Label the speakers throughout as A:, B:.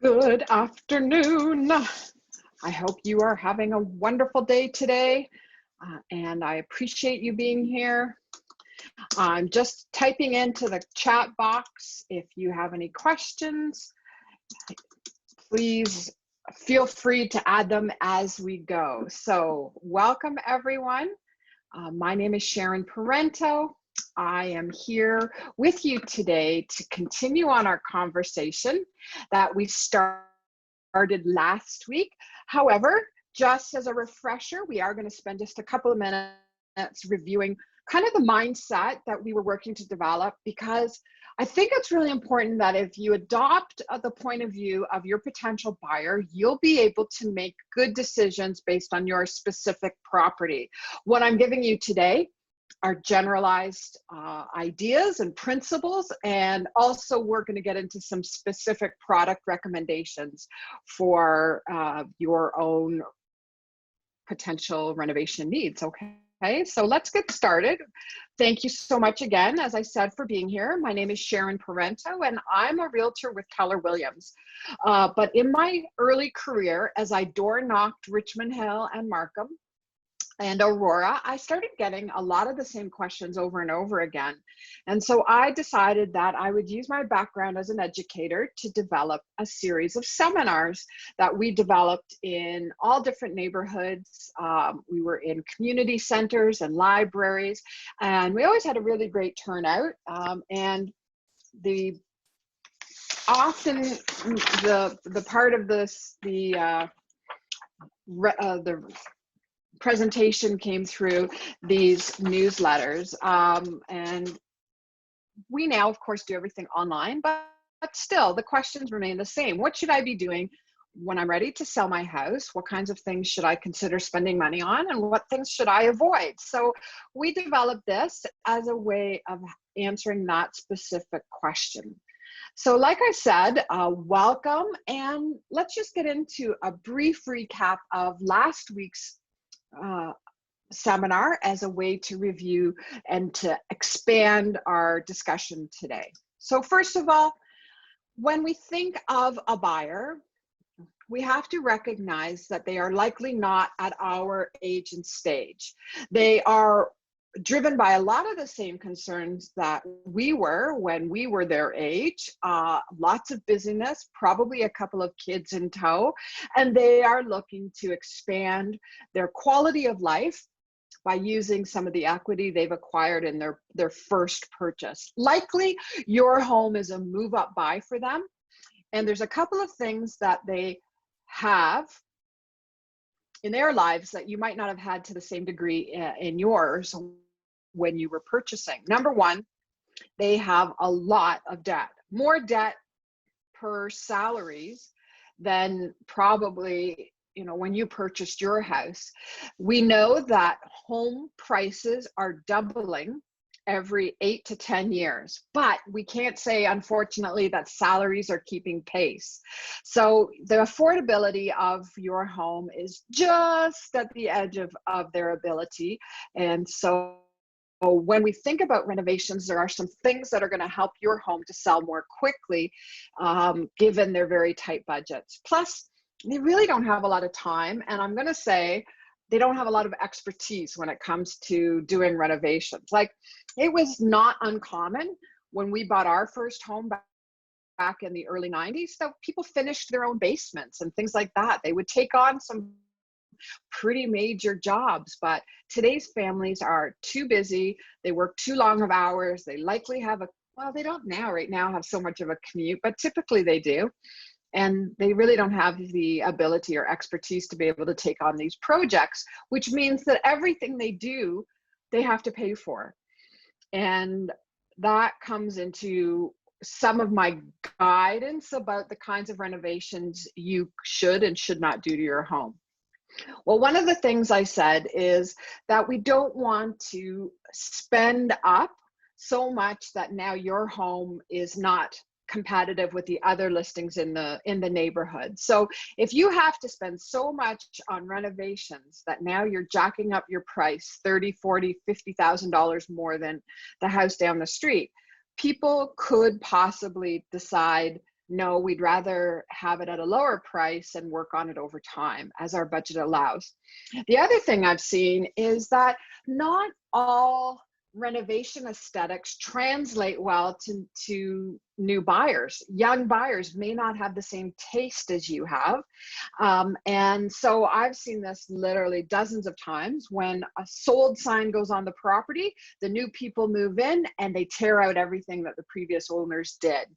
A: Good afternoon. I hope you are having a wonderful day today, and I appreciate you being here. I'm just typing into the chat box. If you have any questions, please feel free to add them as we go. So welcome everyone. My name is Sharon Parento. I am here with you today to continue on our conversation that we started last week. However, just as a refresher, we are going to spend just a couple of minutes reviewing kind of the mindset that we were working to develop, because I think it's really important that if you adopt the point of view of your potential buyer, you'll be able to make good decisions based on your specific property. What I'm giving you today are generalized ideas and principles, and also we're going to get into some specific product recommendations for your own potential renovation needs. Okay, so let's get started. Thank you so much again, as I said, for being here. My name is Sharon Parento, and I'm a realtor with Keller Williams. But in my early career, as I door knocked Richmond Hill and Markham and Aurora, I started getting a lot of the same questions over and over again. And so I decided that I would use my background as an educator to develop a series of seminars that we developed in all different neighborhoods. We were in community centers and libraries, and we always had a really great turnout. And the part of this, the presentation came through these newsletters, and we now of course do everything online, but still the questions remain the same. What should I be doing when I'm ready to sell my house? What kinds of things should I consider spending money on, and what things should I avoid? So we developed this as a way of answering that specific question. So like I said, welcome, and let's just get into a brief recap of last week's seminar as a way to review and to expand our discussion today. So first of all, when we think of a buyer, we have to recognize that they are likely not at our age and stage. They are driven by a lot of the same concerns that we were when we were their age. Lots of busyness, probably a couple of kids in tow, and they are looking to expand their quality of life by using some of the equity they've acquired in their first purchase. Likely your home is a move-up buy for them, and there's a couple of things that they have in their lives that you might not have had to the same degree in yours when you were purchasing. Number one, they have a lot of debt, more debt per salaries than probably, when you purchased your house. We know that home prices are doubling every 8 to 10 years, but we can't say, unfortunately, that salaries are keeping pace. So the affordability of your home is just at the edge of their ability. And so when we think about renovations, there are some things that are going to help your home to sell more quickly, given their very tight budgets. Plus, they really don't have a lot of time, and I'm going to say they don't have a lot of expertise when it comes to doing renovations. Like, it was not uncommon when we bought our first home back in the early 90s, that people finished their own basements and things like that. They would take on some pretty major jobs, but today's families are too busy. They work too long of hours. They likely have they don't right now have so much of a commute, but typically they do. And they really don't have the ability or expertise to be able to take on these projects, which means that everything they do, they have to pay for. And that comes into some of my guidance about the kinds of renovations you should and should not do to your home. Well, one of the things I said is that we don't want to spend up so much that now your home is not competitive with the other listings in the neighborhood. So if you have to spend so much on renovations that now you're jacking up your price $30,000, $40,000, $50,000 more than the house down the street, people could possibly decide No, we'd rather have it at a lower price and work on it over time as our budget allows. The other thing I've seen is that not all renovation aesthetics translate well to new buyers. Young buyers may not have the same taste as you have. And so I've seen this literally dozens of times. When a sold sign goes on the property, the new people move in and they tear out everything that the previous owners did,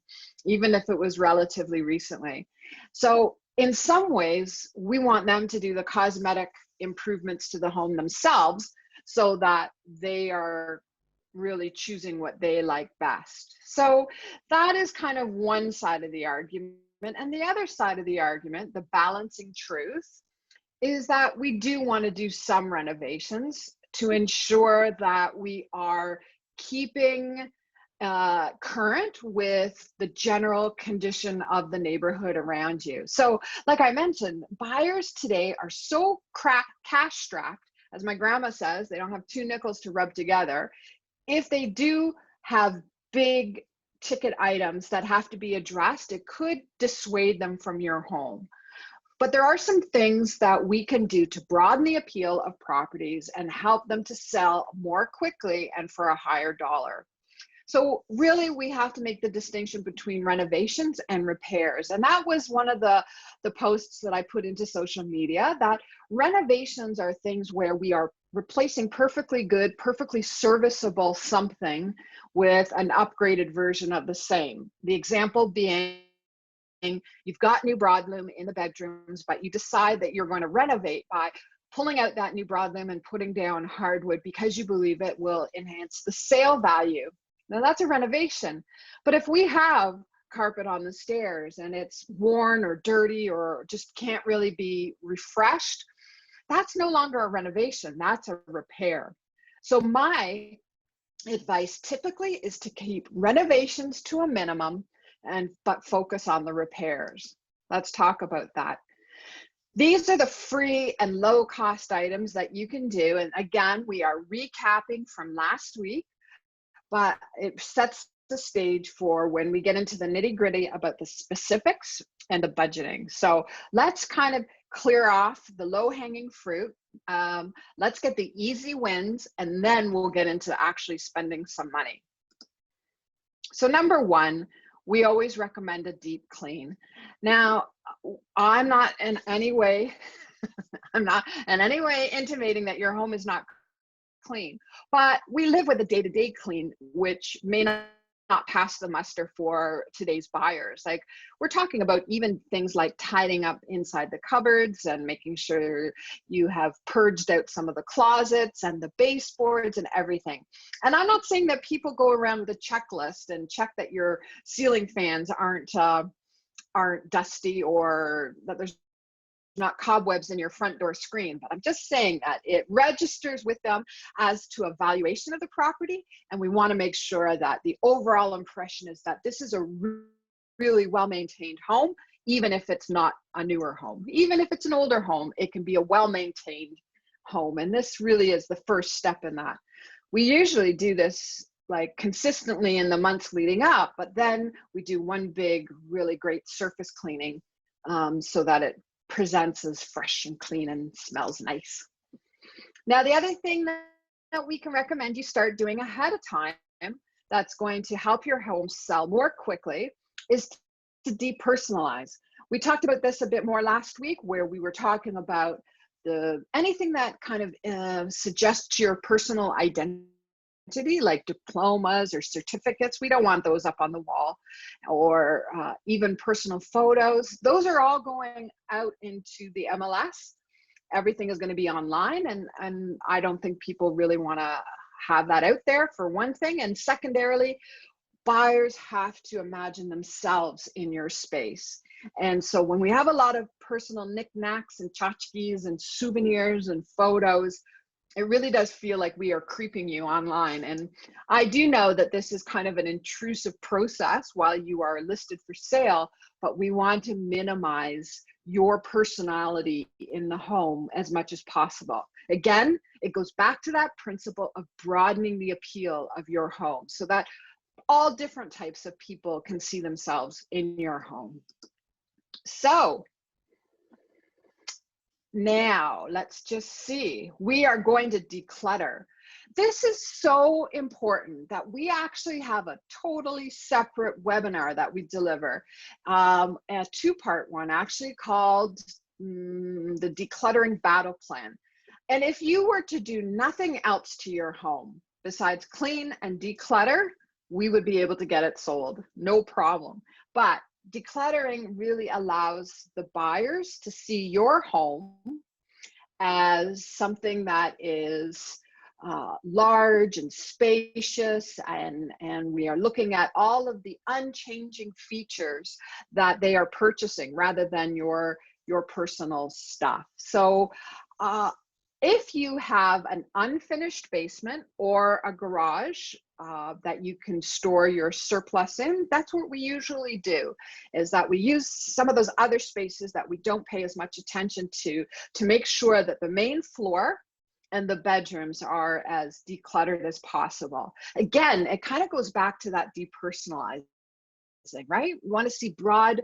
A: even if it was relatively recently. So in some ways, we want them to do the cosmetic improvements to the home themselves so that they are really choosing what they like best. So that is kind of one side of the argument. And the other side of the argument, the balancing truth, is that we do want to do some renovations to ensure that we are keeping current with the general condition of the neighborhood around you. So like I mentioned, buyers today are so cash strapped, as my grandma says, they don't have two nickels to rub together. If they do have big ticket items that have to be addressed, it could dissuade them from your home. But there are some things that we can do to broaden the appeal of properties and help them to sell more quickly and for a higher dollar. So really, we have to make the distinction between renovations and repairs. And that was one of the posts that I put into social media, that renovations are things where we are replacing perfectly good, perfectly serviceable something with an upgraded version of the same. The example being, you've got new broadloom in the bedrooms, but you decide that you're going to renovate by pulling out that new broadloom and putting down hardwood because you believe it will enhance the sale value. Now that's a renovation. But if we have carpet on the stairs and it's worn or dirty or just can't really be refreshed, that's no longer a renovation, that's a repair. So my advice typically is to keep renovations to a minimum but focus on the repairs. Let's talk about that. These are the free and low cost items that you can do. And again, we are recapping from last week, but it sets the stage for when we get into the nitty-gritty about the specifics and the budgeting. So let's kind of clear off the low-hanging fruit. Let's get the easy wins, and then we'll get into actually spending some money. So number one, we always recommend a deep clean. Now, I'm not in any way intimating that your home is not clean, but we live with a day-to-day clean, which may not pass the muster for today's buyers. Like, we're talking about even things like tidying up inside the cupboards and making sure you have purged out some of the closets and the baseboards and everything. And I'm not saying that people go around with a checklist and check that your ceiling fans aren't dusty or that there's not cobwebs in your front door screen, but I'm just saying that it registers with them as to a valuation of the property. And we want to make sure that the overall impression is that this is a really well-maintained home, even if it's not a newer home. Even if it's an older home, it can be a well-maintained home. And this really is the first step in that. We usually do this like consistently in the months leading up, but then we do one big, really great surface cleaning so that it presents as fresh and clean and smells nice. Now, the other thing that we can recommend you start doing ahead of time that's going to help your home sell more quickly is to depersonalize. We talked about this a bit more last week, where we were talking about anything that kind of suggests your personal identity, like diplomas or certificates. We don't want those up on the wall, or even personal photos. Those are all going out into the MLS. Everything is going to be online, and I don't think people really want to have that out there, for one thing. And secondarily, buyers have to imagine themselves in your space. And so when we have a lot of personal knickknacks and tchotchkes and souvenirs and photos, it really does feel like we are creeping you online. And I do know that this is kind of an intrusive process while you are listed for sale, but we want to minimize your personality in the home as much as possible. Again, it goes back to that principle of broadening the appeal of your home, so that all different types of people can see themselves in your home. So now let's just see. We are going to declutter. This is so important that we actually have a totally separate webinar that we deliver, a two-part one actually called the Decluttering Battle Plan. And if you were to do nothing else to your home besides clean and declutter, we would be able to get it sold, no problem. But decluttering really allows the buyers to see your home as something that is large and spacious, and we are looking at all of the unchanging features that they are purchasing rather than your personal stuff. So if you have an unfinished basement or a garage that you can store your surplus in, that's what we usually do, is that we use some of those other spaces that we don't pay as much attention to make sure that the main floor and the bedrooms are as decluttered as possible. Again, it kind of goes back to that depersonalizing, right? We want to see broad,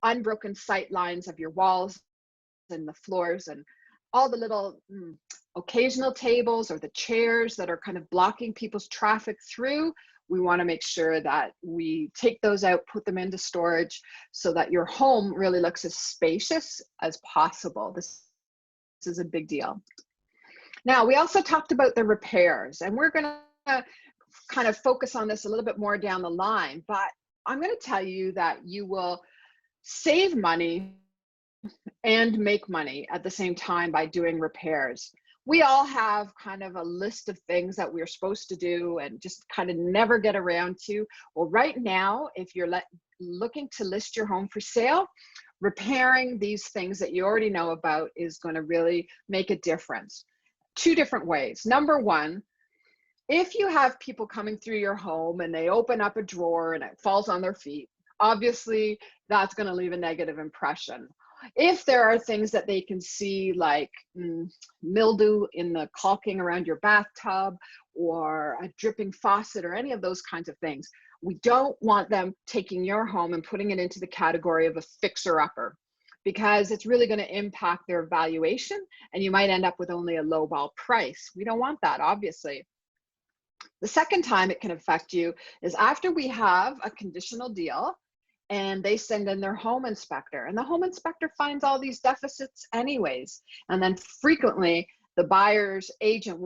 A: unbroken sight lines of your walls and the floors and all the little occasional tables or the chairs that are kind of blocking people's traffic through. We want to make sure that we take those out, put them into storage so that your home really looks as spacious as possible. This is a big deal. Now, we also talked about the repairs, and we're going to kind of focus on this a little bit more down the line, but I'm going to tell you that you will save money and make money at the same time by doing repairs. We all have kind of a list of things that we're supposed to do and just kind of never get around to. Well, right now, if you're looking to list your home for sale, repairing these things that you already know about is going to really make a difference. Two different ways. Number one, if you have people coming through your home and they open up a drawer and it falls on their feet, obviously that's going to leave a negative impression. If there are things that they can see, like mildew in the caulking around your bathtub or a dripping faucet or any of those kinds of things, we don't want them taking your home and putting it into the category of a fixer-upper, because it's really going to impact their valuation and you might end up with only a lowball price. We don't want that, obviously. The second time it can affect you is after we have a conditional deal and they send in their home inspector, and the home inspector finds all these deficits anyways. And then frequently the buyer's agent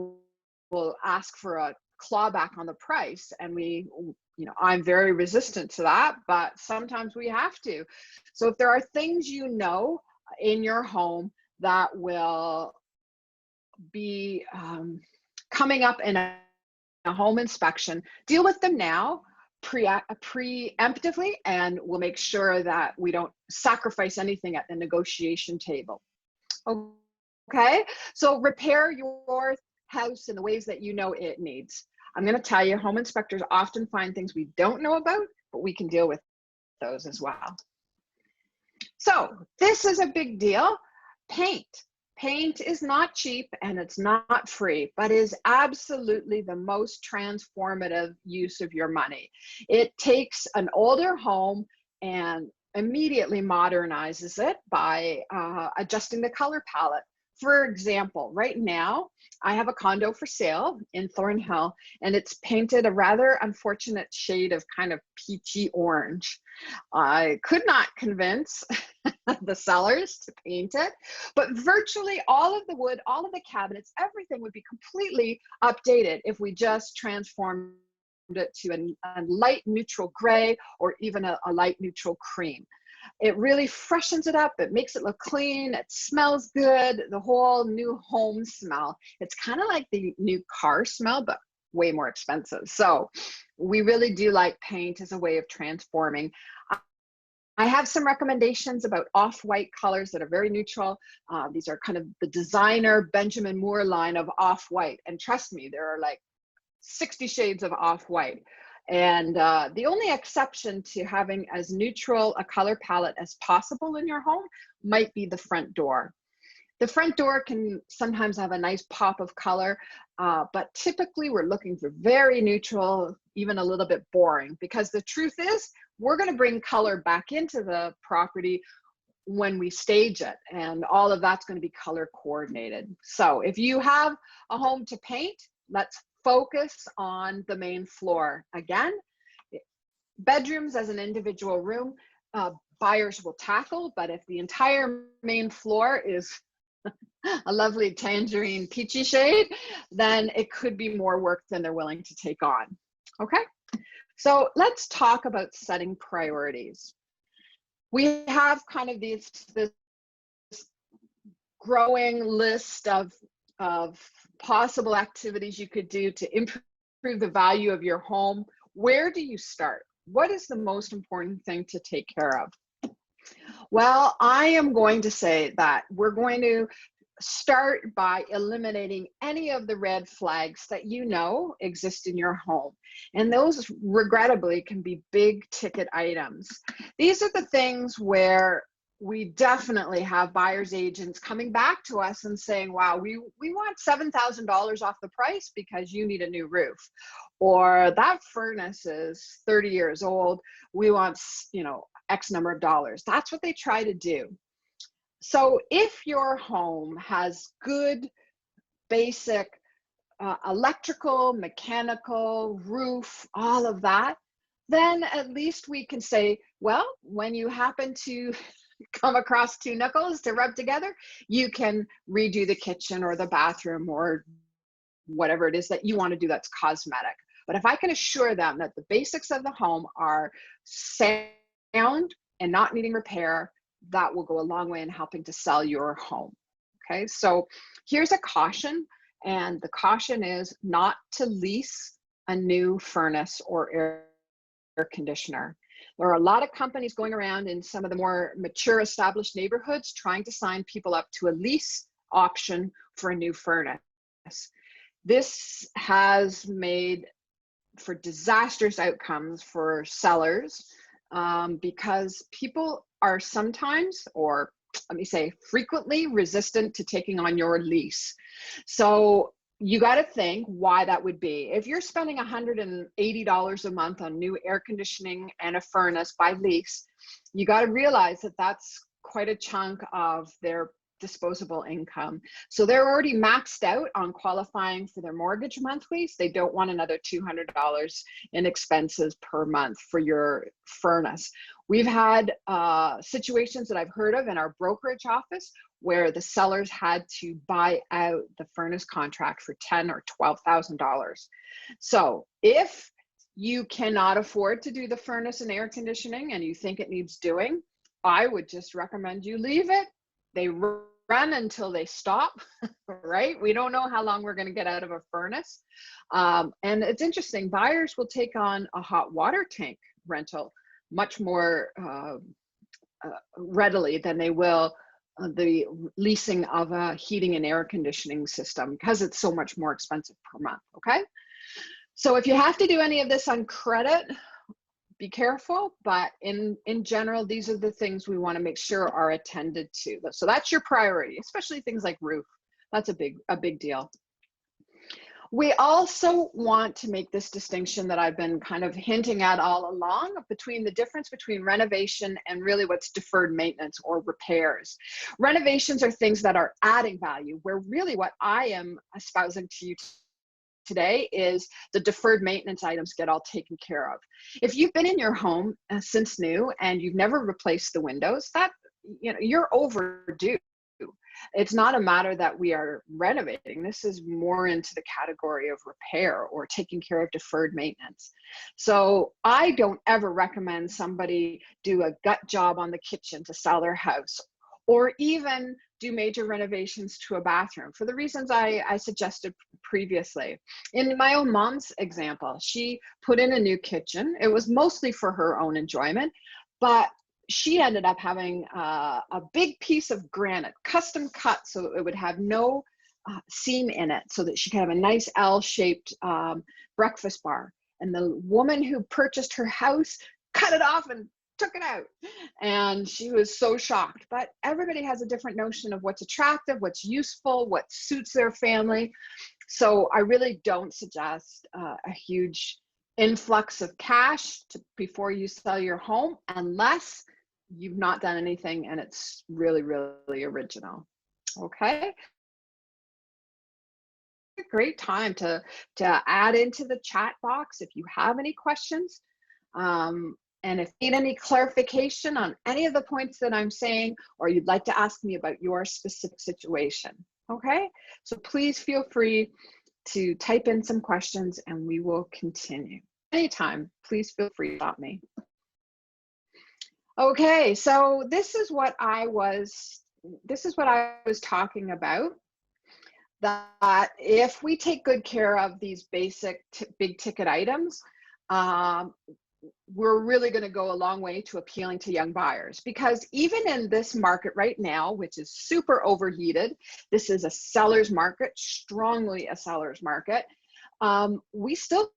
A: will ask for a clawback on the price. And I'm very resistant to that, but sometimes we have to. So if there are things you know in your home that will be coming up in a home inspection, deal with them now preemptively, and we'll make sure that we don't sacrifice anything at the negotiation table. Okay, so repair your house in the ways that you know it needs. I'm going to tell you, home inspectors often find things we don't know about, but we can deal with those as well. So this is a big deal. Paint. Paint is not cheap and it's not free, but is absolutely the most transformative use of your money. It takes an older home and immediately modernizes it by adjusting the color palette. For example, right now, I have a condo for sale in Thornhill, and it's painted a rather unfortunate shade of kind of peachy orange. I could not convince the sellers to paint it, but virtually all of the wood, all of the cabinets, everything would be completely updated if we just transformed it to a light neutral gray or even a light neutral cream. It really freshens it up. It makes it look clean. It smells good. The whole new home smell. It's kind of like the new car smell, but way more expensive. So we really do like paint as a way of transforming. I have some recommendations about off-white colors that are very neutral. These are kind of the designer Benjamin Moore line of off-white. And trust me, there are like 60 shades of off-white. And the only exception to having as neutral a color palette as possible in your home might be the front door. The front door can sometimes have a nice pop of color, but typically we're looking for very neutral, even a little bit boring, because the truth is we're going to bring color back into the property when we stage it, and all of that's going to be color coordinated. So if you have a home to paint, let's focus on the main floor. Again, bedrooms as an individual room, buyers will tackle, but if the entire main floor is a lovely tangerine peachy shade, then it could be more work than they're willing to take on. Okay, so let's talk about setting priorities. We have kind of this growing list of possible activities you could do to improve the value of your home. Where do you start? What is the most important thing to take care of? Well, I am going to say that we're going to start by eliminating any of the red flags that you know exist in your home. And those, regrettably, can be big ticket items. These are the things where we definitely have buyer's agents coming back to us and saying, wow, we want $7,000 off the price because you need a new roof. Or that furnace is 30 years old. We want, you know, X number of dollars. That's what they try to do. So if your home has good basic electrical, mechanical, roof, all of that, then at least we can say, well, when you happen to come across two nickels to rub together, you can redo the kitchen or the bathroom or whatever it is that you want to do that's cosmetic. But if I can assure them that the basics of the home are sound and not needing repair, that will go a long way in helping to sell your home. Okay, so here's a caution, and the caution is not to lease a new furnace or air conditioner. There are a lot of companies going around in some of the more mature established neighborhoods trying to sign people up to a lease option for a new furnace. This has made for disastrous outcomes for sellers because people are sometimes, or let me say frequently, resistant to taking on your lease. So you got to think why that would be. If you're spending $180 a month on new air conditioning and a furnace by lease, you got to realize that that's quite a chunk of their disposable income. So they're already maxed out on qualifying for their mortgage monthlies. They don't want another $200 in expenses per month for your furnace. We've had situations that I've heard of in our brokerage office where the sellers had to buy out the furnace contract for $10,000 or $12,000. So if you cannot afford to do the furnace and air conditioning and you think it needs doing, I would just recommend you leave it. They run until they stop, right? We don't know how long we're going to get out of a furnace. And it's interesting, buyers will take on a hot water tank rental much more readily than they will the leasing of a heating and air conditioning system because it's so much more expensive per month, okay? So if you have to do any of this on credit, be careful, but in general, these are the things we want to make sure are attended to. So that's your priority, especially things like roof. That's a big deal. We also want to make this distinction that I've been kind of hinting at all along between the difference between renovation and really what's deferred maintenance or repairs. Renovations are things that are adding value, where really what I am espousing to you today is the deferred maintenance items get all taken care of. If you've been in your home since new and you've never replaced the windows, that, you know, you're overdue. It's not a matter that we are renovating. This is more into the category of repair or taking care of deferred maintenance. So I don't ever recommend somebody do a gut job on the kitchen to sell their house, or even do major renovations to a bathroom for the reasons I suggested previously. In my own mom's example, she put in a new kitchen. It was mostly for her own enjoyment, but she ended up having a big piece of granite, custom cut, so it would have no seam in it, so that she could have a nice L-shaped breakfast bar. And the woman who purchased her house cut it off and took it out. And she was so shocked. But everybody has a different notion of what's attractive, what's useful, what suits their family. So I really don't suggest a huge influx of cash before you sell your home, unless you've not done anything and it's really, really original. Okay. A great time to add into the chat box if you have any questions. And if you need any clarification on any of the points that I'm saying, or you'd like to ask me about your specific situation, okay? So please feel free to type in some questions and we will continue. Anytime, please feel free to stop me. Okay, so this is what I was talking about. That if we take good care of these basic big ticket items, we're really going to go a long way to appealing to young buyers. Because even in this market right now, which is super overheated, this is a seller's market, strongly a seller's market, we still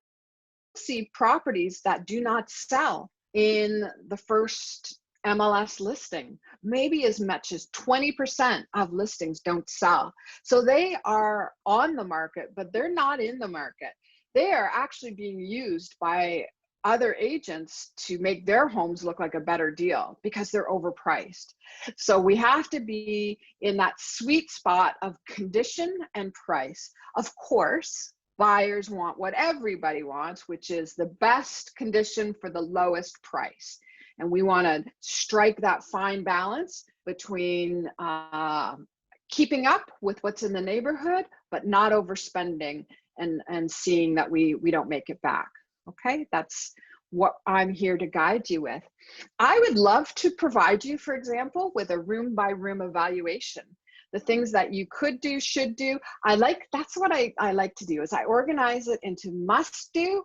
A: see properties that do not sell in the first MLS listing. Maybe as much as 20% of listings don't sell. So they are on the market, but they're not in the market. They are actually being used by other agents to make their homes look like a better deal because they're overpriced. So we have to be in that sweet spot of condition and price. Of course, buyers want what everybody wants, which is the best condition for the lowest price. And we want to strike that fine balance between keeping up with what's in the neighborhood, but not overspending and seeing that we don't make it back. Okay, that's what I'm here to guide you with. I would love to provide you, for example, with a room by room evaluation. The things that you could do, should do. That's what I like to do, is I organize it into must do,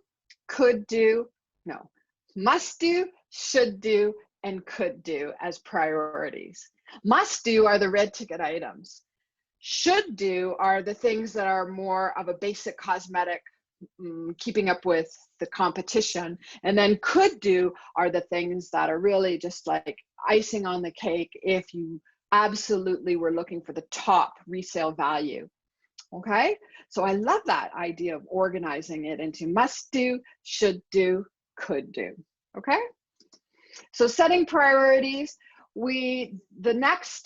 A: could do, no, must do, should do, and could do as priorities. Must do are the red ticket items. Should do are the things that are more of a basic cosmetic, keeping up with the competition. And then could do are the things that are really just like icing on the cake if you absolutely were looking for the top resale value. Okay, so I love that idea of organizing it into must do, should do, could do. Okay, so setting priorities,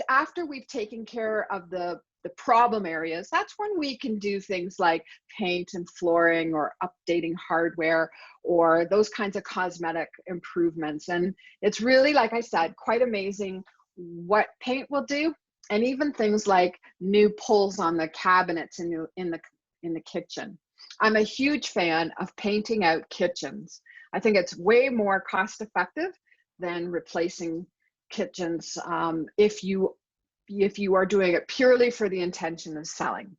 A: after we've taken care of the problem areas, that's when we can do things like paint and flooring or updating hardware or those kinds of cosmetic improvements. And it's really, like I said, quite amazing what paint will do, and even things like new pulls on the cabinets in the kitchen. I'm a huge fan of painting out kitchens. I think it's way more cost effective than replacing kitchens if you are doing it purely for the intention of selling.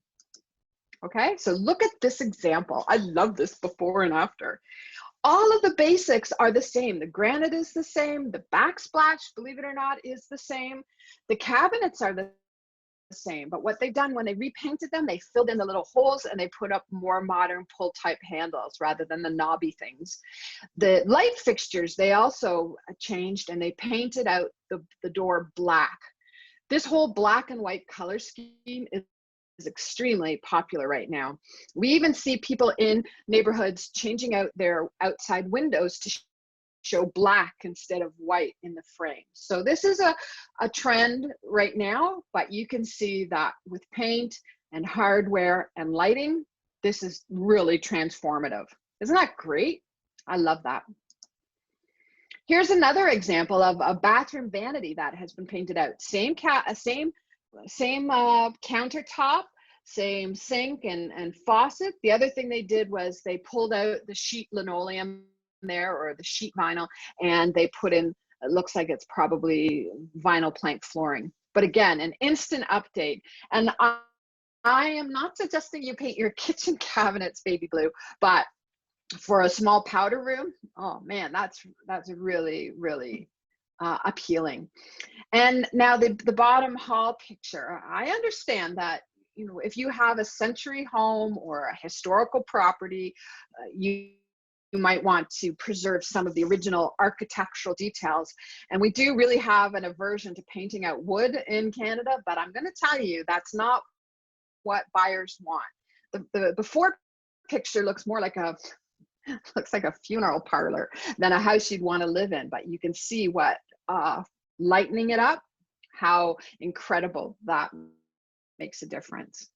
A: Okay, so look at this example. I love this before and after. All of the basics are the same. The granite is the same. The backsplash, believe it or not, is the same. The cabinets are the same, but what they've done when they repainted them, they filled in the little holes and they put up more modern pull type handles rather than the knobby things. The light fixtures, they also changed and they painted out the door black. This whole black and white color scheme is extremely popular right now. We even see people in neighborhoods changing out their outside windows to show black instead of white in the frame. So this is a trend right now, but you can see that with paint and hardware and lighting, this is really transformative. Isn't that great? I love that. Here's another example of a bathroom vanity that has been painted out. Same countertop, same sink and faucet. The other thing they did was they pulled out the sheet linoleum there, or the sheet vinyl, and they put in, it looks like it's probably vinyl plank flooring. But again, an instant update. And I am not suggesting you paint your kitchen cabinets baby blue, but for a small powder room, oh man, that's really, really appealing. And now the bottom hall picture, I understand that, you know, if you have a century home or a historical property, you might want to preserve some of the original architectural details. And we do really have an aversion to painting out wood in Canada, but I'm going to tell you that's not what buyers want. The before picture looks more like a funeral parlor than a house you'd want to live in, but you can see what lightening it up, how incredible that makes a difference.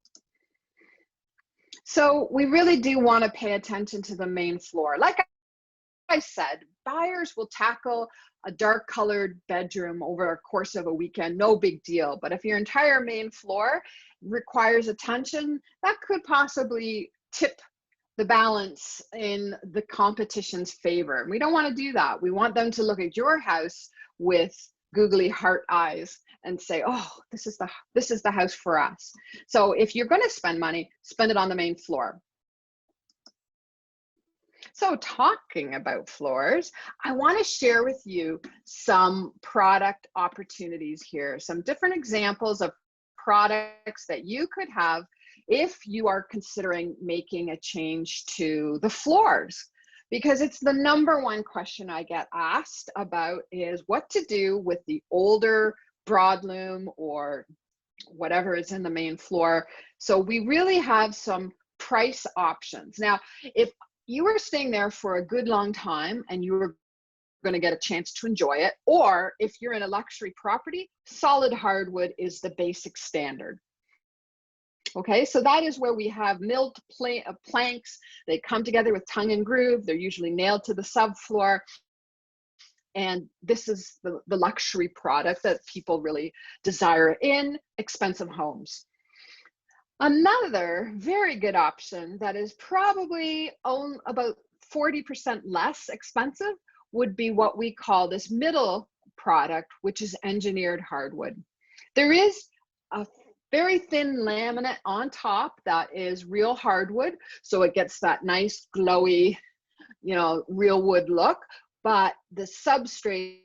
A: So we really do want to pay attention to the main floor. Like I said, buyers will tackle a dark colored bedroom over a course of a weekend, no big deal. But if your entire main floor requires attention, that could possibly tip the balance in the competition's favor. We don't want to do that. We want them to look at your house with googly heart eyes and say, oh, this is the house for us. So if you're going to spend money, spend it on the main floor. So talking about floors, I want to share with you some product opportunities here, some different examples of products that you could have if you are considering making a change to the floors. Because it's the #1 question I get asked about is what to do with the older broadloom or whatever is in the main floor. So we really have some price options. Now, if you were staying there for a good long time and you were going to get a chance to enjoy it, or if you're in a luxury property, solid hardwood is the basic standard. Okay, so that is where we have milled planks. They come together with tongue and groove. They're usually nailed to the subfloor. And this is the luxury product that people really desire in expensive homes. Another very good option that is probably about 40% less expensive would be what we call this middle product, which is engineered hardwood. There is a very thin laminate on top that is real hardwood, so it gets that nice glowy, real wood look, but the substrate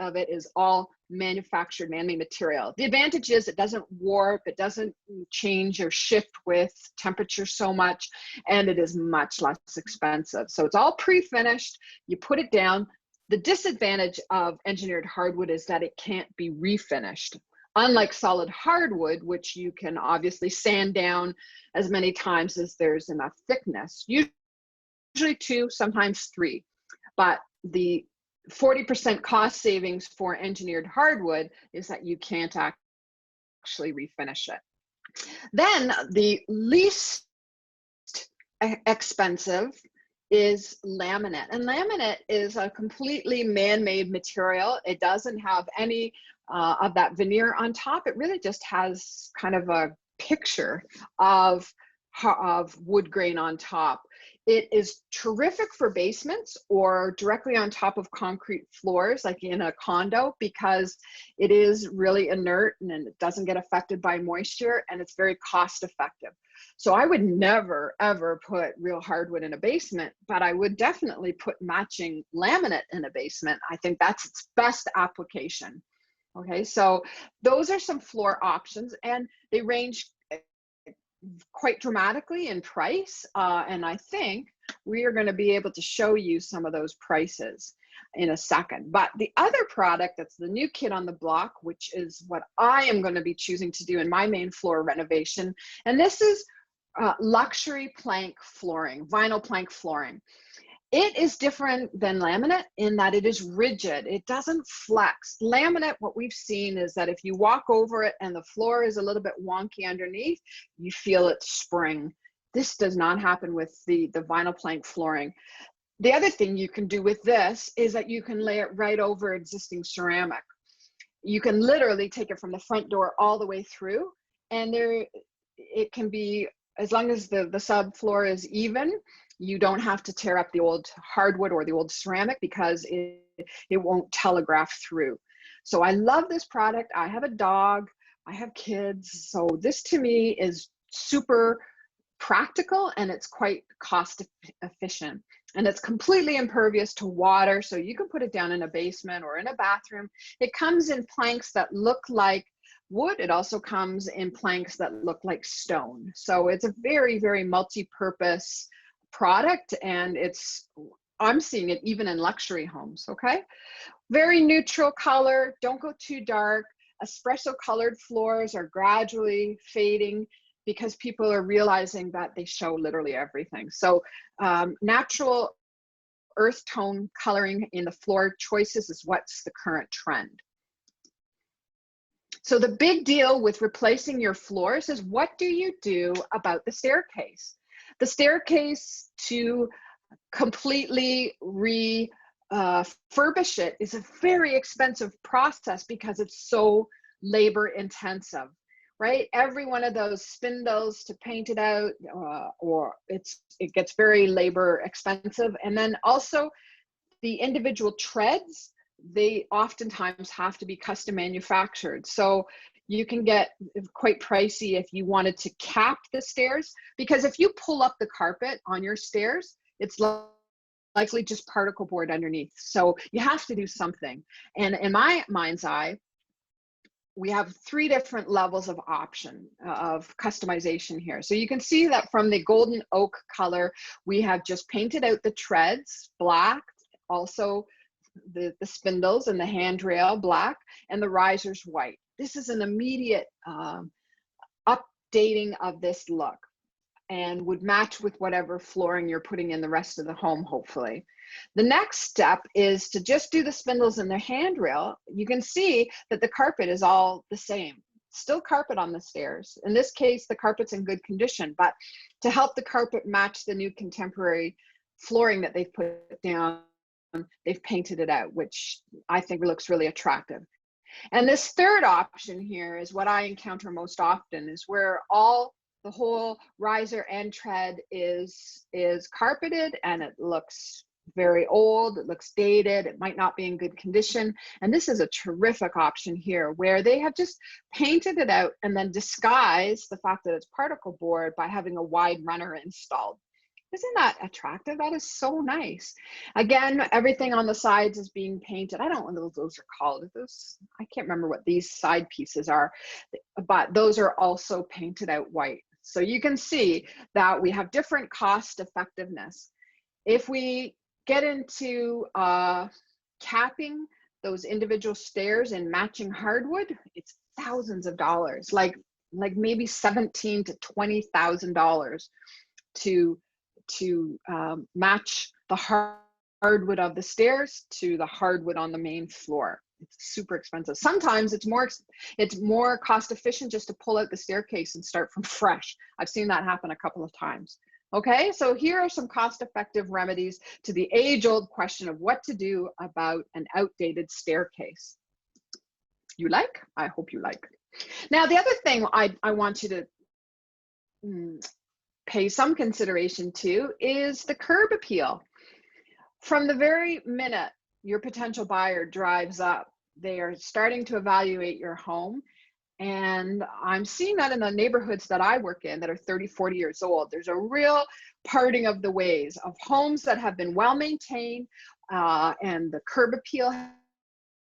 A: of it is all manufactured man-made material. The advantage is it doesn't warp, it doesn't change or shift with temperature so much, and it is much less expensive. So it's all pre-finished, you put it down. The disadvantage of engineered hardwood is that it can't be refinished. Unlike solid hardwood, which you can obviously sand down as many times as there's enough thickness, usually 2, sometimes 3. But the 40% cost savings for engineered hardwood is that you can't actually refinish it. Then the least expensive is laminate. And laminate is a completely man-made material. It doesn't have any of that veneer on top. It really just has kind of a picture of wood grain on top. It is terrific for basements or directly on top of concrete floors, like in a condo, because it is really inert and it doesn't get affected by moisture, and it's very cost effective. So I would never, ever put real hardwood in a basement, but I would definitely put matching laminate in a basement. I think that's its best application. Okay, so those are some floor options, and they range quite dramatically in price, and I think we are going to be able to show you some of those prices in a second. But the other product that's the new kid on the block, which is what I am going to be choosing to do in my main floor renovation, and this is luxury plank flooring, vinyl plank flooring. It is different than laminate in that it is rigid. It doesn't flex. Laminate, what we've seen is that if you walk over it and the floor is a little bit wonky underneath, you feel it spring. This does not happen with the vinyl plank flooring. The other thing you can do with this is that you can lay it right over existing ceramic. You can literally take it from the front door all the way through, and it can be, as long as the subfloor is even, you don't have to tear up the old hardwood or the old ceramic because it won't telegraph through. So I love this product. I have a dog, I have kids. So this to me is super practical, and it's quite cost efficient, and it's completely impervious to water. So you can put it down in a basement or in a bathroom. It comes in planks that look like wood. It also comes in planks that look like stone. So it's a very, very multi-purpose product, and I'm seeing it even in luxury homes, okay? Very neutral color, don't go too dark. Espresso colored floors are gradually fading because people are realizing that they show literally everything. So natural earth tone coloring in the floor choices is what's the current trend. So the big deal with replacing your floors is, what do you do about the staircase? The staircase, to completely refurbish it, is a very expensive process because it's so labor intensive, right? Every one of those spindles to paint it out, it gets very labor expensive. And then also the individual treads, they oftentimes have to be custom manufactured. So you can get quite pricey if you wanted to cap the stairs, because if you pull up the carpet on your stairs, it's likely just particle board underneath. So you have to do something. And in my mind's eye, we have 3 different levels of option of customization here. So you can see that from the golden oak color, we have just painted out the treads black, also the spindles and the handrail black, and the risers white. This is an immediate updating of this look, and would match with whatever flooring you're putting in the rest of the home, hopefully. The next step is to just do the spindles and the handrail. You can see that the carpet is all the same. Still carpet on the stairs. In this case, the carpet's in good condition, but to help the carpet match the new contemporary flooring that they've put down, they've painted it out, which I think looks really attractive. And this third option here is what I encounter most often, is where the whole riser and tread is carpeted, and it looks very old, it looks dated, it might not be in good condition. And this is a terrific option here, where they have just painted it out and then disguised the fact that it's particle board by having a wide runner installed. Isn't that attractive? That is so nice. Again, everything on the sides is being painted. I don't know what those are called. I can't remember what these side pieces are, but those are also painted out white. So you can see that we have different cost effectiveness. If we get into capping those individual stairs in matching hardwood, it's thousands of dollars, like maybe $17,000 to $20,000 to match the hardwood of the stairs to the hardwood on the main floor. It's super expensive. Sometimes it's more cost efficient just to pull out the staircase and start from fresh. I've seen that happen a couple of times. Okay, so here are some cost-effective remedies to the age-old question of what to do about an outdated staircase. You like? I hope you like. Now, the other thing I want you to pay some consideration to is the curb appeal. From the very minute your potential buyer drives up, they are starting to evaluate your home. And I'm seeing that in the neighborhoods that I work in that are 30, 40 years old. There's a real parting of the ways of homes that have been well maintained, and the curb appeal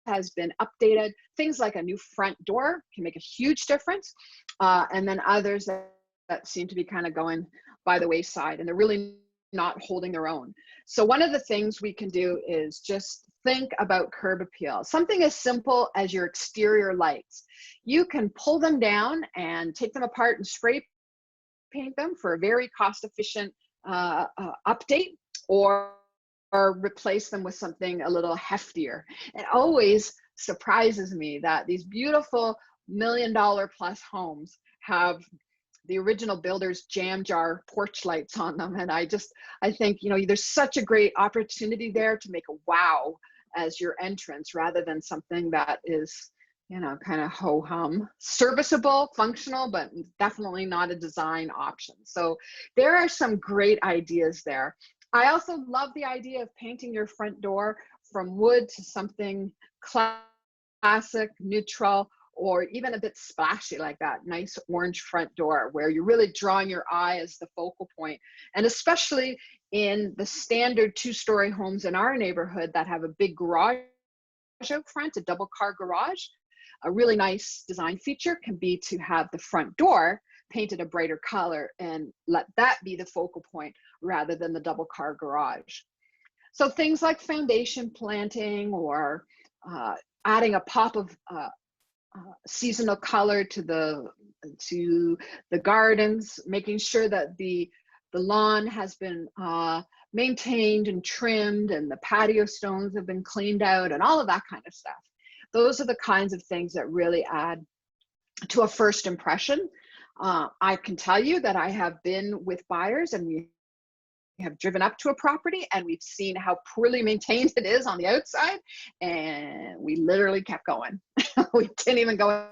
A: has been updated. Things like a new front door can make a huge difference. And then others that seem to be kind of going by the wayside, and they're really not holding their own. So one of the things we can do is just think about curb appeal. Something as simple as your exterior lights. You can pull them down and take them apart and spray paint them for a very cost efficient update, or replace them with something a little heftier. It always surprises me that these beautiful $1 million plus homes have the original builder's jam jar porch lights on them. And I think, there's such a great opportunity there to make a wow as your entrance, rather than something that is, kind of ho-hum. Serviceable, functional, but definitely not a design option. So there are some great ideas there. I also love the idea of painting your front door from wood to something classic, neutral, or even a bit splashy, like that nice orange front door where you're really drawing your eye as the focal point. And especially in the standard 2-story homes in our neighborhood that have a big garage out front, a double car garage, a really nice design feature can be to have the front door painted a brighter color and let that be the focal point, rather than the double car garage. So things like foundation planting or adding a pop of seasonal color to the gardens, making sure that the lawn has been maintained and trimmed, and the patio stones have been cleaned out, and all of that kind of stuff. Those are the kinds of things that really add to a first impression. I can tell you that I have been with buyers, and we have driven up to a property and we've seen how poorly maintained it is on the outside, and we literally kept going. We didn't even go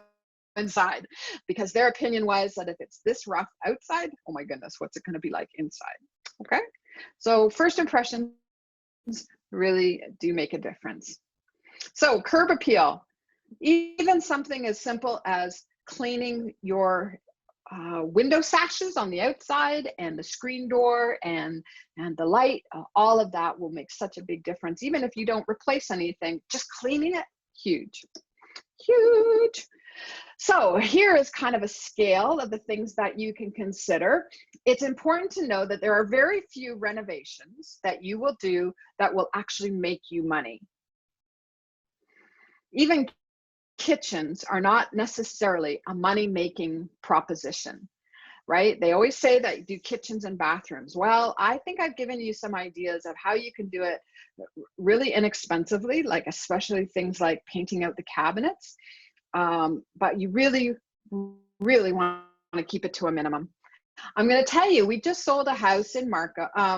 A: inside because their opinion was that if it's this rough outside, oh my goodness, what's it going to be like inside? Okay, so first impressions really do make a difference. So curb appeal, even something as simple as cleaning your window sashes on the outside and the screen door and the light, all of that will make such a big difference. Even if you don't replace anything, just cleaning it, huge, huge. So here is kind of a scale of the things that you can consider. It's important to know that there are very few renovations that you will do that will actually make you money. Even kitchens are not necessarily a money-making proposition, right? They always say that do kitchens and bathrooms. Well, I think I've given you some ideas of how you can do it really inexpensively, like especially things like painting out the cabinets. But you really, really want to keep it to a minimum. I'm going to tell you, we just sold a house in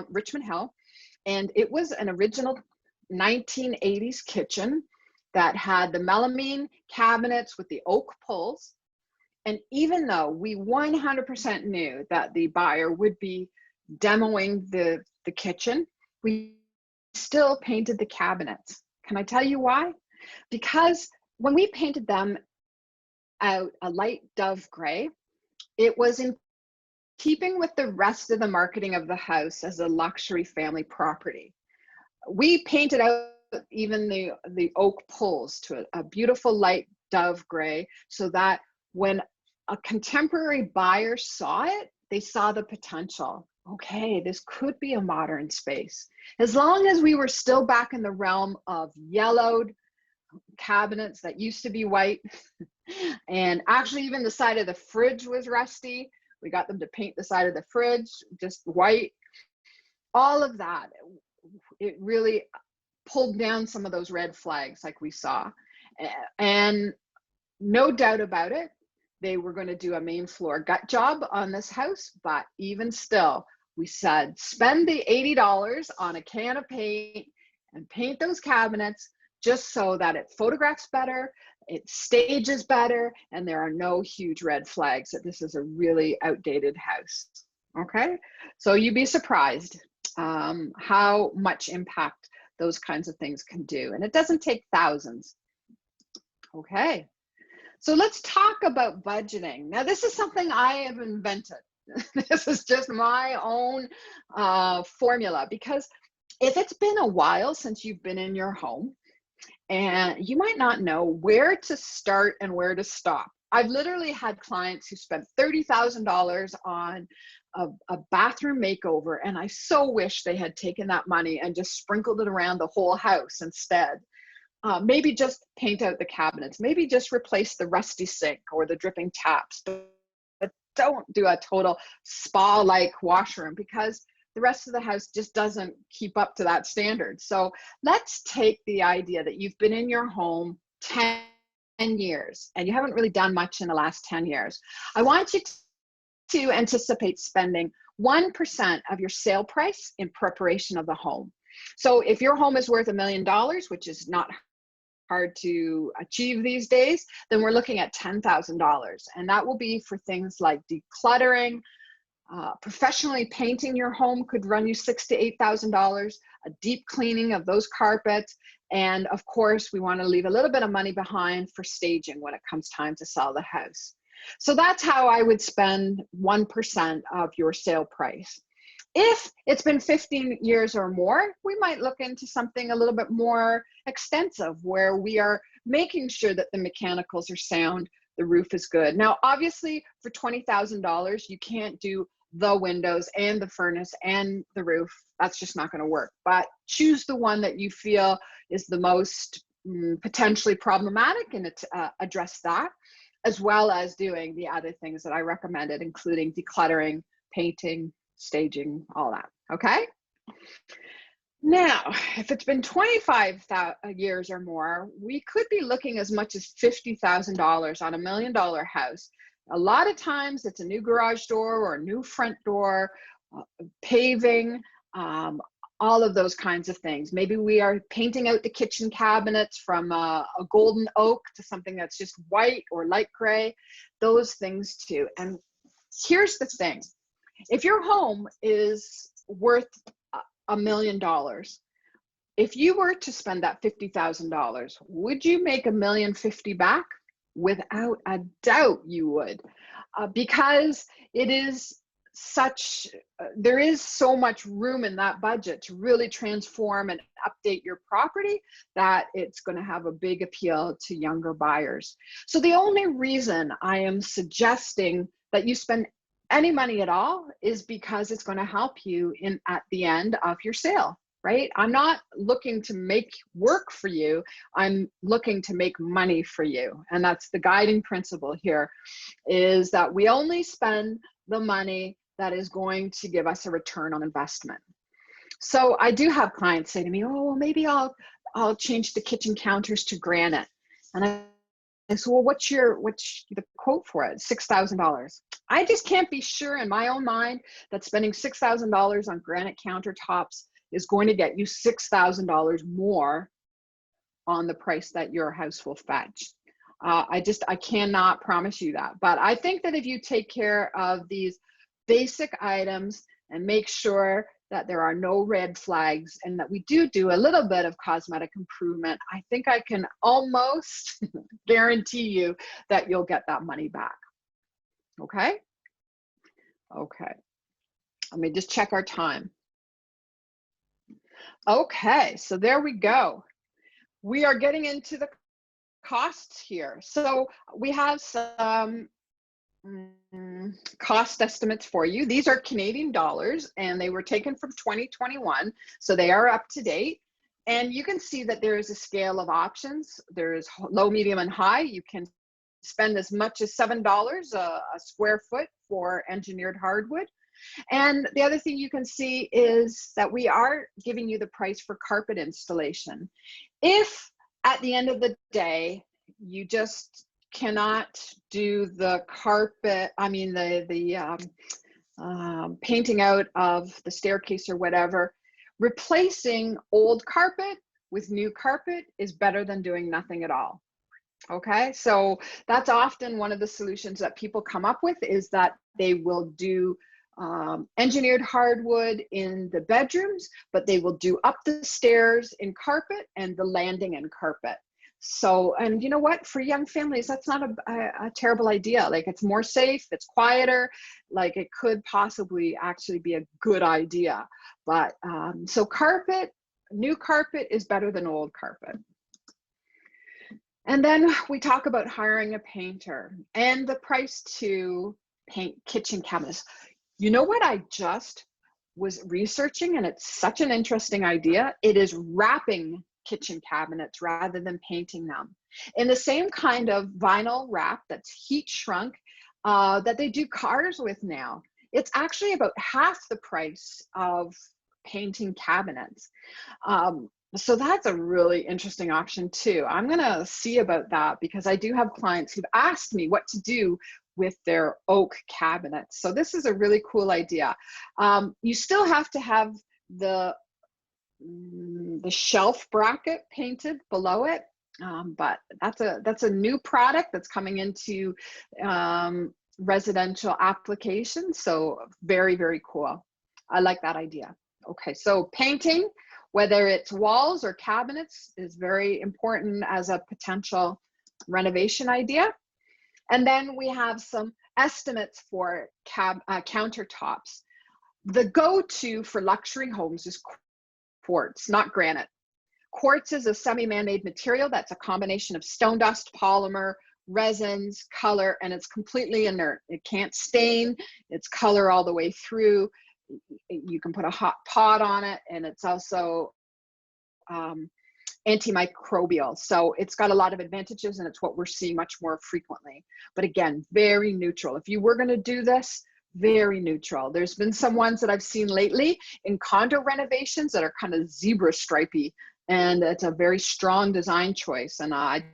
A: Richmond Hill, and it was an original 1980s kitchen that had the melamine cabinets with the oak pulls. And even though we 100% knew that the buyer would be demoing the kitchen, we still painted the cabinets. Can I tell you why? Because when we painted them out a light dove gray, it was in keeping with the rest of the marketing of the house as a luxury family property. We painted out even the oak pulls to a beautiful light dove gray, so that when a contemporary buyer saw it, they saw the potential. Okay, this could be a modern space. As long as we were still back in the realm of yellowed cabinets that used to be white, and actually even the side of the fridge was rusty. We got them to paint the side of the fridge just white. All of that, it really pulled down some of those red flags like we saw. And no doubt about it, they were going to do a main floor gut job on this house, but even still, we said, spend the $80 on a can of paint and paint those cabinets just so that it photographs better, it stages better, and there are no huge red flags that this is a really outdated house. Okay, so you'd be surprised how much impact those kinds of things can do. And it doesn't take thousands. Okay, so let's talk about budgeting. Now, this is something I have invented. This is just my own formula, because if it's been a while since you've been in your home, and you might not know where to start and where to stop. I've literally had clients who spent $30,000 on a bathroom makeover, and I so wish they had taken that money and just sprinkled it around the whole house instead. Maybe just paint out the cabinets, maybe just replace the rusty sink or the dripping taps, but don't do a total spa-like washroom, because the rest of the house just doesn't keep up to that standard. So let's take the idea that you've been in your home 10 years and you haven't really done much in the last 10 years. I want you to anticipate spending 1% of your sale price in preparation of the home. So if your home is worth $1 million, which is not hard to achieve these days, then we're looking at $10,000. And that will be for things like decluttering. Professionally painting your home could run you $6,000 to $8,000, a deep cleaning of those carpets. And of course, we want to leave a little bit of money behind for staging when it comes time to sell the house. So that's how I would spend 1% of your sale price. If it's been 15 years or more, we might look into something a little bit more extensive, where we are making sure that the mechanicals are sound, the roof is good. Now, obviously, for $20,000, you can't do the windows and the furnace and the roof. That's just not going to work. But choose the one that you feel is the most potentially problematic, and address that, as well as doing the other things that I recommended, including decluttering, painting, staging, all that. Okay. Now, if it's been 25 years or more, we could be looking as much as $50,000 on $1 million house. A lot of times it's a new garage door or a new front door, paving, all of those kinds of things. Maybe we are painting out the kitchen cabinets from a golden oak to something that's just white or light gray, those things too. And here's the thing. If your home is worth $1 million, if you were to spend that $50,000, would you make $1,050,000 back? Without a doubt you would, because it is such, there is so much room in that budget to really transform and update your property that it's going to have a big appeal to younger buyers. So the only reason I am suggesting that you spend any money at all is because it's going to help you at the end of your sale, right? I'm not looking to make work for you. I'm looking to make money for you. And that's the guiding principle here, is that we only spend the money that is going to give us a return on investment. So I do have clients say to me, oh, well, maybe I'll change the kitchen counters to granite. And I said, well, what's the quote for it? $6,000. I just can't be sure in my own mind that spending $6,000 on granite countertops is going to get you $6,000 more on the price that your house will fetch. I cannot promise you that. But I think that if you take care of these basic items and make sure that there are no red flags and that we do a little bit of cosmetic improvement, I think I can almost guarantee you that you'll get that money back. Okay? Okay. Let me just check our time. Okay, so there we go. We are getting into the costs here. So we have some cost estimates for you. These are Canadian dollars and they were taken from 2021, so they are up to date. And you can see that there is a scale of options. There is low, medium, and high. You can spend as much as $7 a square foot for engineered hardwood. And the other thing you can see is that we are giving you the price for carpet installation. If at the end of the day, you just cannot do the carpet, painting out of the staircase or whatever, replacing old carpet with new carpet is better than doing nothing at all. Okay, so that's often one of the solutions that people come up with, is that they will do engineered hardwood in the bedrooms, but they will do up the stairs in carpet and the landing in carpet. So, and you know what, for young families, that's not a terrible idea. Like, it's more safe, it's quieter, like it could possibly actually be a good idea. But so carpet, new carpet is better than old carpet. And then we talk about hiring a painter and the price to paint kitchen cabinets. You know what I just was researching, and it's such an interesting idea? It is wrapping kitchen cabinets rather than painting them in the same kind of vinyl wrap that's heat shrunk that they do cars with now. It's actually about half the price of painting cabinets. So that's a really interesting option too. I'm gonna see about that because I do have clients who've asked me what to do with their oak cabinets. So this is a really cool idea. You still have to have the shelf bracket painted below it, but that's a new product that's coming into residential applications. So very, very cool. I like that idea. Okay, so painting, whether it's walls or cabinets, is very important as a potential renovation idea. And then we have some estimates for countertops. The go-to for luxury homes is quartz, not granite. Quartz is a semi-man-made material that's a combination of stone dust, polymer, resins, color, and it's completely inert. It can't stain. It's color all the way through. You can put a hot pot on it, and it's also antimicrobial. So it's got a lot of advantages, and it's what we're seeing much more frequently. But again, very neutral. If you were going to do this, very neutral. There's been some ones that I've seen lately in condo renovations that are kind of zebra stripy, and it's a very strong design choice. And I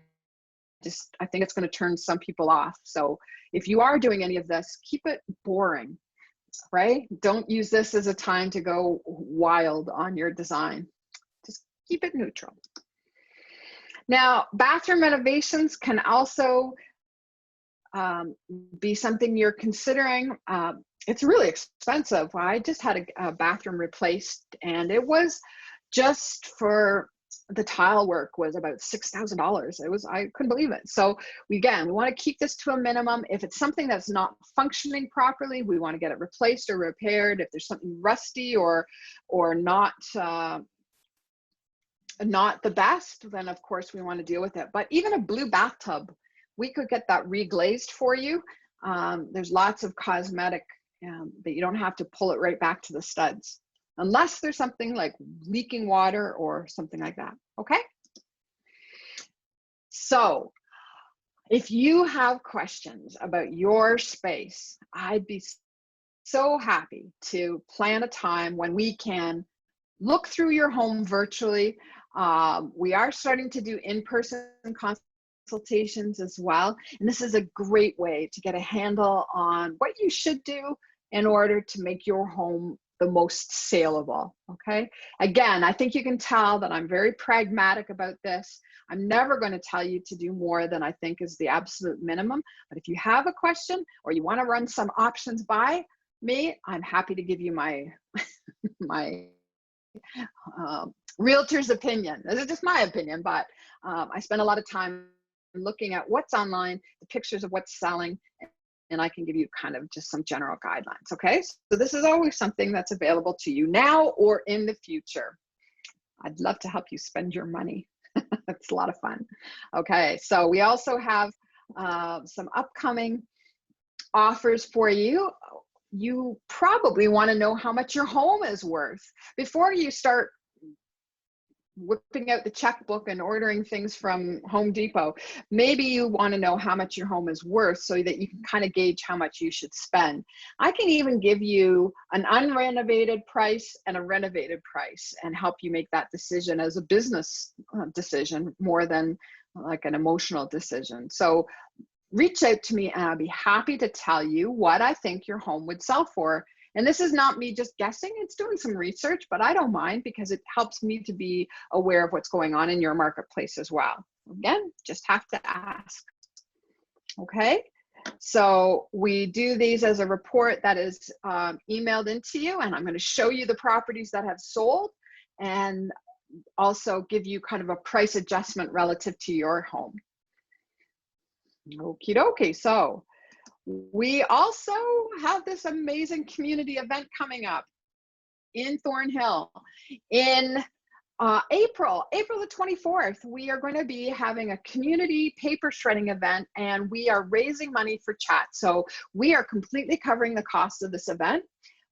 A: think it's going to turn some people off. So if you are doing any of this, keep it boring, right? Don't use this as a time to go wild on your design. Just keep it neutral. Now, bathroom renovations can also be something you're considering. It's really expensive. I just had a bathroom replaced, and it was just for the tile work was about $6,000. I couldn't believe it. So we want to keep this to a minimum. If it's something that's not functioning properly, we want to get it replaced or repaired. If there's something rusty or not the best, then of course we want to deal with it. But even a blue bathtub, we could get that reglazed for you. There's lots of cosmetic that you don't have to pull it right back to the studs, unless there's something like leaking water or something like that, okay? So if you have questions about your space, I'd be so happy to plan a time when we can look through your home virtually. We are starting to do in-person consultations as well. And this is a great way to get a handle on what you should do in order to make your home the most saleable, okay? Again, I think you can tell that I'm very pragmatic about this. I'm never going to tell you to do more than I think is the absolute minimum. But if you have a question or you want to run some options by me, I'm happy to give you my realtor's opinion. This is just my opinion, but I spend a lot of time looking at what's online, the pictures of what's selling, and I can give you kind of just some general guidelines, okay? So this is always something that's available to you now or in the future. I'd love to help you spend your money. It's a lot of fun. Okay, so we also have some upcoming offers for you. You probably want to know how much your home is worth before you start whipping out the checkbook and ordering things from Home Depot. Maybe you want to know how much your home is worth so that you can kind of gauge how much you should spend. I can even give you an unrenovated price and a renovated price and help you make that decision as a business decision more than like an emotional decision. So reach out to me and I'll be happy to tell you what I think your home would sell for. And this is not me just guessing, it's doing some research, but I don't mind because it helps me to be aware of what's going on in your marketplace as well. Again, just have to ask. Okay, so we do these as a report that is emailed into you, and I'm going to show you the properties that have sold and also give you kind of a price adjustment relative to your home. Okie dokie, so we also have this amazing community event coming up in Thornhill in April the 24th. We are going to be having a community paper shredding event, and we are raising money for chat. So we are completely covering the cost of this event,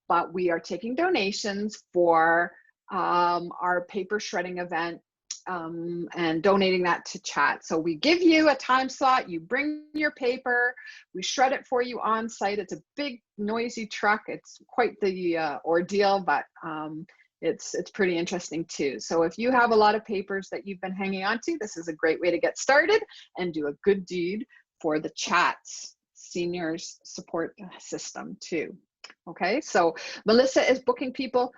A: but we are taking donations for our paper shredding event and donating that to chat. So we give you a time slot, you bring your paper, we shred it for you on site. It's a big noisy truck. It's quite the ordeal, but it's pretty interesting too. So if you have a lot of papers that you've been hanging on to, this is a great way to get started and do a good deed for the chat's seniors support system too. Okay, so Melissa is booking people.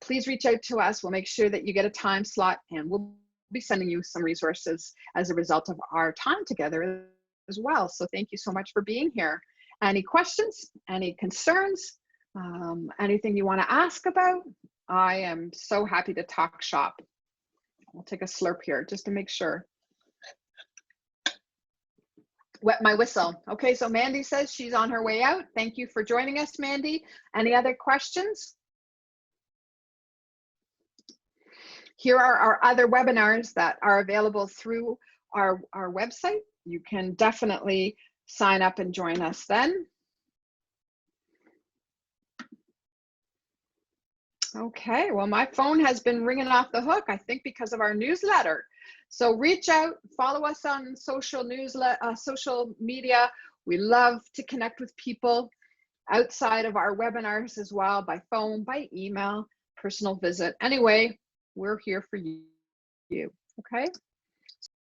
A: Please reach out to us. We'll make sure that you get a time slot, and we'll be sending you some resources as a result of our time together as well. So thank you so much for being here. Any questions, any concerns, anything you want to ask about? I am so happy to talk shop. I'll take a slurp here just to make sure. Wet my whistle. Okay, so Mandy says she's on her way out. Thank you for joining us, Mandy. Any other questions? Here are our other webinars that are available through our website. you can definitely sign up and join us then. Okay, well, my phone has been ringing off the hook, I think, because of our newsletter. So reach out, follow us on social media. We love to connect with people outside of our webinars as well, by phone, by email, personal visit. Anyway, we're here for you. Okay.